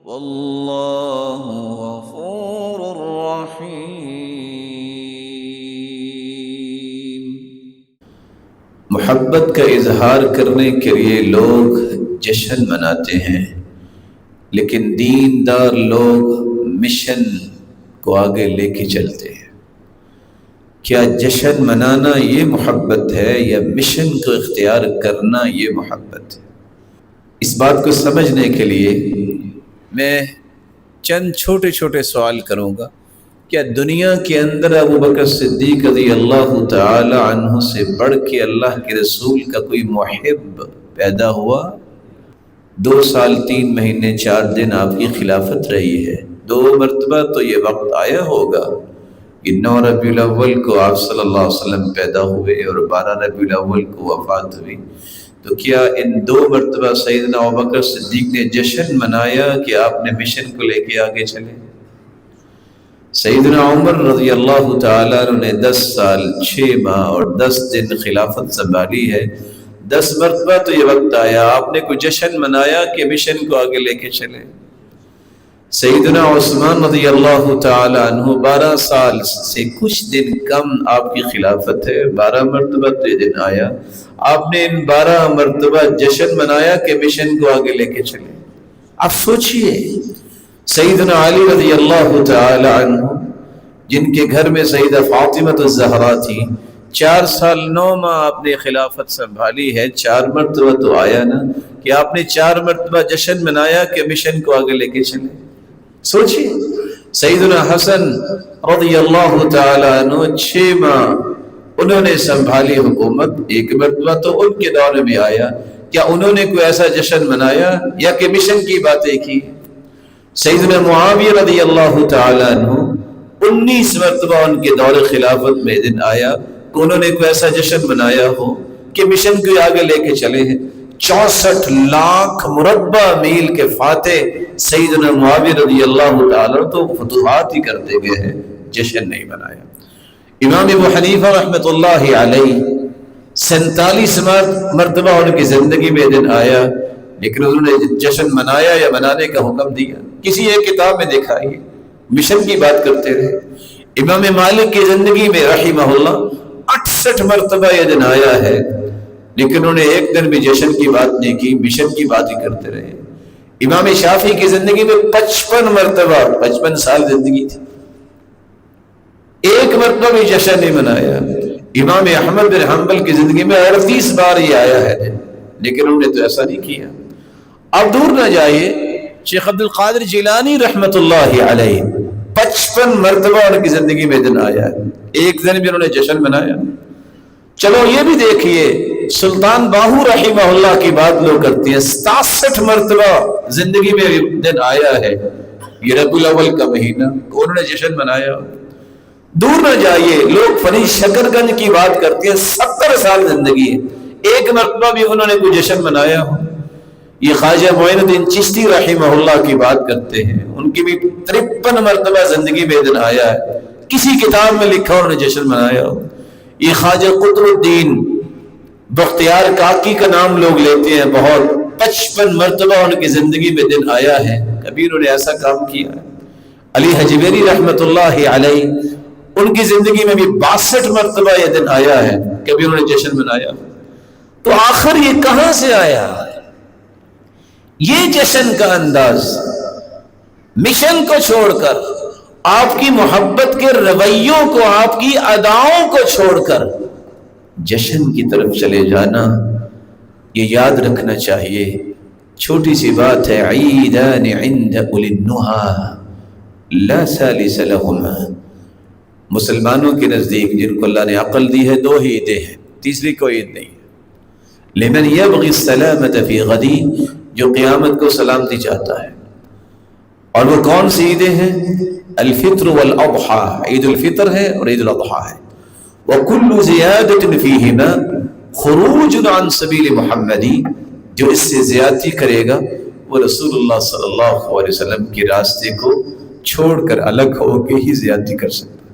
واللہ غفور رحیم۔ محبت کا اظہار کرنے کے لیے لوگ جشن مناتے ہیں، لیکن دیندار لوگ مشن کو آگے لے کے چلتے ہیں۔ کیا جشن منانا یہ محبت ہے یا مشن کو اختیار کرنا یہ محبت ہے؟ اس بات کو سمجھنے کے لیے میں چند چھوٹے چھوٹے سوال کروں گا۔ کیا دنیا کے اندر ابو بکر صدیق رضی اللہ تعالی عنہ سے بڑھ کے اللہ کے رسول کا کوئی محب پیدا ہوا؟ 2 سال 3 مہینے 4 دن آپ کی خلافت رہی ہے، 2 مرتبہ تو یہ وقت آیا ہوگا کہ 9 ربیع الاول کو آپ صلی اللہ علیہ وسلم پیدا ہوئے اور 12 ربیع الاول کو وفات ہوئی۔ تو کیا ان 2 مرتبہ سیدنا ابوبکر صدیق نے جشن منایا کہ آپ نے مشن کو لے کے آگے چلے؟ سیدنا عمر رضی اللہ تعالیٰ عنہ نے 10 سال 6 ماہ اور 10 دن خلافت سنبھالی ہے، 10 مرتبہ تو یہ وقت آیا، آپ نے کوئی جشن منایا کہ مشن کو آگے لے کے چلے؟ سیدنا عثمان رضی اللہ تعالیٰ عنہ 12 سال سے کچھ دن کم آپ کی خلافت ہے، 12 مرتبہ تو یہ دن آیا، آپ نے ان 12 مرتبہ جشن منایا کہ مشن کو آگے لے کے چلے؟ آپ سوچئے، سیدنا علی رضی اللہ تعالی عنہ جن کے گھر میں سیدہ فاطمہ الزہرا تھی، 4 سال 9 ماہ آپ نے خلافت سنبھالی ہے، 4 مرتبہ تو آیا نا کہ آپ نے 4 مرتبہ جشن منایا کہ مشن کو آگے لے کے چلے؟ سوچئے، سیدنا حسن رضی اللہ تعالی عنہ 6 ماہ انہوں نے سنبھالی حکومت، 1 مرتبہ تو ان کے دور میں آیا، کیا انہوں نے کوئی ایسا جشن منایا یا کہ مشن کی باتیں کی؟ سیدنا معاویہ رضی اللہ تعالی عنہ 19 مرتبہ ان کے دور خلافت میں دن آیا کہ انہوں نے کوئی ایسا جشن منایا ہو کہ مشن کو آگے لے کے چلے ہیں؟ 64 لاکھ مربع میل کے فاتح سیدنا معاویہ رضی اللہ تعالی عنہ تو فتوحات ہی کرتے گئے ہیں، جشن نہیں منایا۔ امام ابو حنیفہ رحمۃ اللہ علیہ 47 مرتبہ ان کی زندگی میں دن آیا، لیکن انہوں نے جشن منایا یا منانے کا حکم دیا؟ کسی ایک کتاب میں دکھائیے، مشن کی بات کرتے رہے۔ امام مالک کی زندگی میں رحمہ اللہ 68 مرتبہ یہ دن آیا ہے، لیکن انہوں نے ایک دن بھی جشن کی بات نہیں کی، مشن کی بات ہی کرتے رہے۔ امام شافعی کی زندگی میں 55 مرتبہ، 55 سال زندگی تھی، ایک مرتبہ بھی جشن نہیں منایا۔ امام احمد بن حنبل کی زندگی میں 38 بار یہ آیا ہے، لیکن انہوں نے تو ایسا نہیں کیا۔ اب دور نہ جائیے، شیخ عبد القادر جیلانی رحمۃ اللہ علیہ 55 مرتبہ ان کی زندگی میں دن آیا ہے، ایک دن بھی انہوں نے جشن منایا؟ چلو یہ بھی دیکھیے، سلطان باہو رحمہ اللہ کی بات لوگ کرتی ہیں، 67 مرتبہ زندگی میں دن آیا ہے، یہ ربیع الاول کا مہینہ، انہوں نے جشن منایا؟ دور نہ جائیے، لوگ فرید شکر گنج کی بات کرتے ہیں، 70 سال زندگی ہے، ایک مرتبہ بھی انہوں نے کوئی جشن منایا ہو؟ یہ خواجہ معین الدین چشتی رحمہ اللہ کی بات کرتے ہیں، ان کی بھی 53 مرتبہ زندگی میں دن آیا ہے، کسی کتاب میں لکھا انہوں نے جشن منایا ہو؟ یہ خواجہ قطب الدین بختیار کاکی کا نام لوگ لیتے ہیں بہت، 55 مرتبہ ان کی زندگی میں دن آیا ہے، کبھی انہوں نے ایسا کام کیا ہے؟ علی حجویری رحمۃ اللہ علیہ ان کی زندگی میں بھی 62 مرتبہ یہ دن آیا ہے، کبھی انہوں نے جشن منایا؟ تو آخر یہ کہاں سے آیا یہ جشن کا انداز؟ مشن کو چھوڑ کر، آپ کی محبت کے رویوں کو، آپ کی اداؤں کو چھوڑ کر جشن کی طرف چلے جانا، یہ یاد رکھنا چاہیے۔ چھوٹی سی بات ہے، عیدان عند اولی النہی لا ثالث لہما، مسلمانوں کے نزدیک جن کو اللہ نے عقل دی ہے 2 ہی عیدیں ہیں، تیسری کوئی عید نہیں ہے۔ لمن یبغی السلامۃ فی غدی، جو قیامت کو سلامتی چاہتا ہے، اور وہ کون سی عیدیں ہیں؟ الفطر والاضحیٰ، عید الفطر ہے اور عید الاضحیٰ ہے۔ وَكُلُّ زِيَادَةٍ فِيهِمَا خُرُوجٌ عَنْ سَبِيلِ مُحَمَّدِ، جو اس سے زیادتی کرے گا وہ رسول اللہ صلی اللہ علیہ وسلم کے راستے کو چھوڑ کر الگ ہو کے ہی زیادتی کر سکتا ہے۔